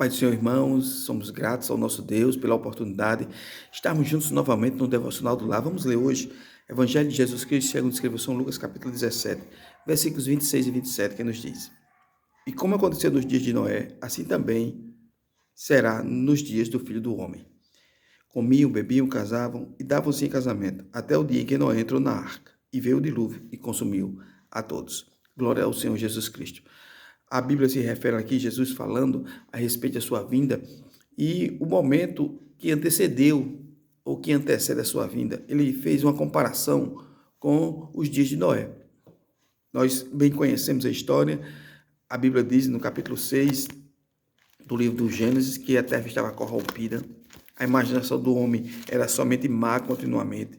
Paz do Senhor, irmãos, somos gratos ao nosso Deus pela oportunidade de estarmos juntos novamente no Devocional do Lar. Vamos ler hoje Evangelho de Jesus Cristo, segundo escreveu São Lucas, capítulo 17, versículos 26 e 27, que nos diz: E como aconteceu nos dias de Noé, assim também será nos dias do Filho do Homem. Comiam, bebiam, casavam e davam-se em casamento, até o dia em que Noé entrou na arca, e veio o dilúvio e consumiu a todos. Glória ao Senhor Jesus Cristo. A Bíblia se refere aqui a Jesus falando a respeito da sua vinda e o momento que antecedeu ou que antecede a sua vinda. Ele fez uma comparação com os dias de Noé. Nós bem conhecemos a história. A Bíblia diz no capítulo 6 do livro do Gênesis que a terra estava corrompida. A imaginação do homem era somente má continuamente.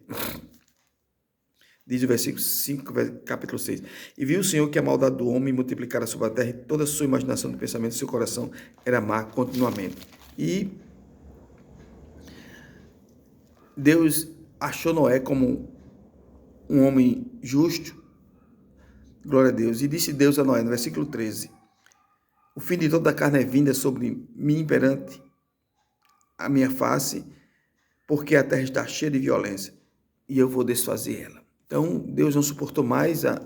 Diz o versículo 5, capítulo 6. E viu o Senhor que a maldade do homem multiplicara sobre a terra e toda a sua imaginação de pensamento e seu coração era má continuamente. E Deus achou Noé como um homem justo. Glória a Deus. E disse Deus a Noé, no versículo 13: O fim de toda a carne é vinda sobre mim perante a minha face, porque a terra está cheia de violência, e eu vou desfazer ela. Então, Deus não suportou mais a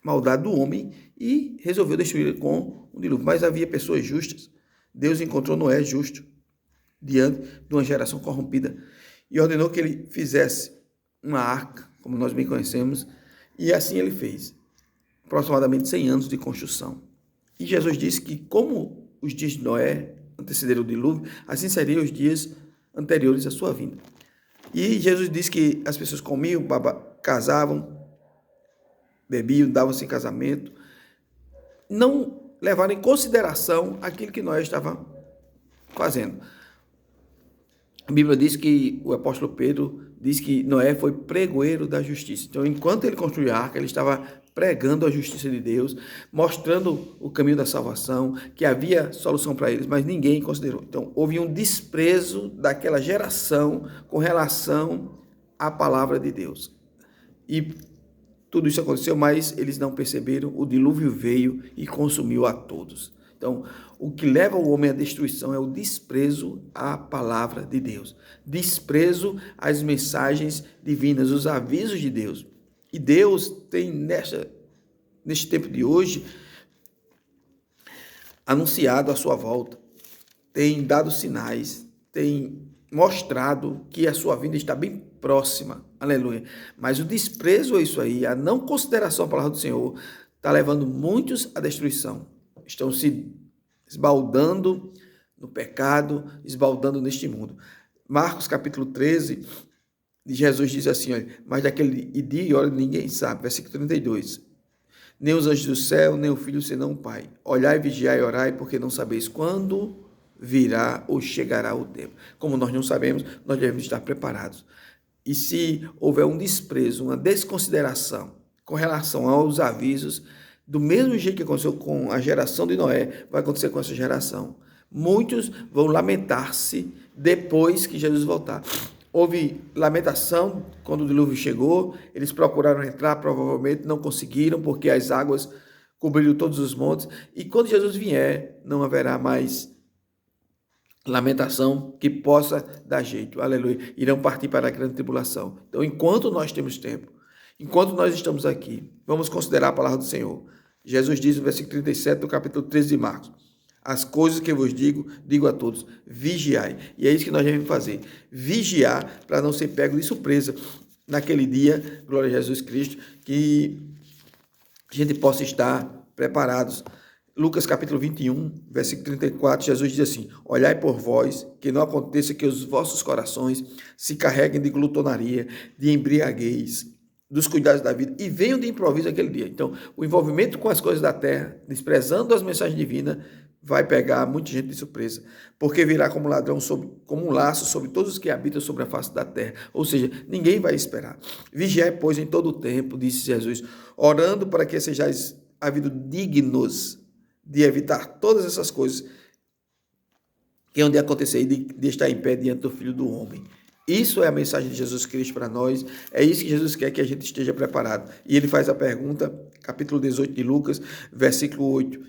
maldade do homem e resolveu destruí-lo com um dilúvio. Mas havia pessoas justas. Deus encontrou Noé justo diante de uma geração corrompida e ordenou que ele fizesse uma arca, como nós bem conhecemos, e assim ele fez. Aproximadamente 100 anos de construção. E Jesus disse que, como os dias de Noé antecederam o dilúvio, assim seriam os dias anteriores à sua vinda. E Jesus disse que as pessoas comiam, casavam, bebiam, davam-se em casamento, não levaram em consideração aquilo que Noé estava fazendo. A Bíblia diz que o apóstolo Pedro diz que Noé foi pregoeiro da justiça. Então, enquanto ele construía a arca, ele estava pregando a justiça de Deus, mostrando o caminho da salvação, que havia solução para eles, mas ninguém considerou. Então, houve um desprezo daquela geração com relação à palavra de Deus. E tudo isso aconteceu, mas eles não perceberam, o dilúvio veio e consumiu a todos. Então, o que leva o homem à destruição é o desprezo à palavra de Deus, desprezo às mensagens divinas, os avisos de Deus. E Deus tem, neste tempo de hoje, anunciado a sua volta, tem dado sinais, tem mostrado que a sua vinda está bem próxima, aleluia. Mas o desprezo a isso aí, a não consideração à palavra do Senhor, está levando muitos à destruição. Estão se esbaldando no pecado, esbaldando neste mundo. Marcos capítulo 13, Jesus diz assim, olha, mas daquele dia e hora ninguém sabe, versículo 32. Nem os anjos do céu, nem o Filho, senão o Pai. Olhai, vigiai e orai, porque não sabeis quando virá ou chegará o tempo. Como nós não sabemos, nós devemos estar preparados. E se houver um desprezo, uma desconsideração com relação aos avisos, do mesmo jeito que aconteceu com a geração de Noé, vai acontecer com essa geração. Muitos vão lamentar-se depois que Jesus voltar. Houve lamentação quando o dilúvio chegou, eles procuraram entrar, provavelmente não conseguiram, porque as águas cobriram todos os montes, e quando Jesus vier, não haverá mais lamentação que possa dar jeito, aleluia, irão partir para a grande tribulação. Então, enquanto nós temos tempo, enquanto nós estamos aqui, vamos considerar a palavra do Senhor. Jesus diz no versículo 37 do capítulo 13 de Marcos: as coisas que eu vos digo, digo a todos, vigiai. E é isso que nós devemos fazer, vigiar para não ser pego de surpresa naquele dia, glória a Jesus Cristo, que a gente possa estar preparados. Lucas capítulo 21, versículo 34, Jesus diz assim: olhai por vós, que não aconteça que os vossos corações se carreguem de glutonaria, de embriaguez, dos cuidados da vida, e venham de improviso aquele dia. Então, o envolvimento com as coisas da terra, desprezando as mensagens divinas, vai pegar muita gente de surpresa, porque virá como ladrão, como um laço sobre todos os que habitam sobre a face da terra. Ou seja, ninguém vai esperar. Vigiai, pois, em todo o tempo, disse Jesus, orando para que sejais havido dignos de evitar todas essas coisas que hão de acontecer e de estar em pé diante do Filho do Homem. Isso é a mensagem de Jesus Cristo para nós, é isso que Jesus quer que a gente esteja preparado. E ele faz a pergunta, capítulo 18 de Lucas, versículo 8.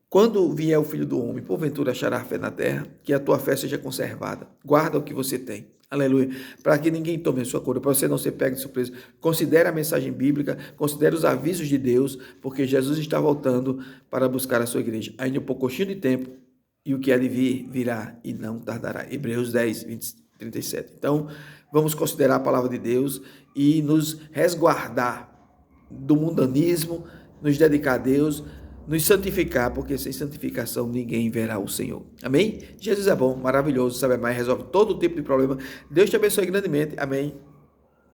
Quando vier o Filho do Homem, porventura achará fé na terra, que a tua fé seja conservada. Guarda o que você tem. Aleluia. Para que ninguém tome a sua cura, para você não ser pego de surpresa. Considere a mensagem bíblica, considere os avisos de Deus, porque Jesus está voltando para buscar a sua igreja. Ainda um pouquinho de tempo, e o que há de vir, virá e não tardará. Hebreus 10, 20, 37. Então, vamos considerar a palavra de Deus e nos resguardar do mundanismo, nos dedicar a Deus, nos santificar, porque sem santificação ninguém verá o Senhor. Amém? Jesus é bom, maravilhoso, sabe mais, resolve todo tipo de problema. Deus te abençoe grandemente. Amém.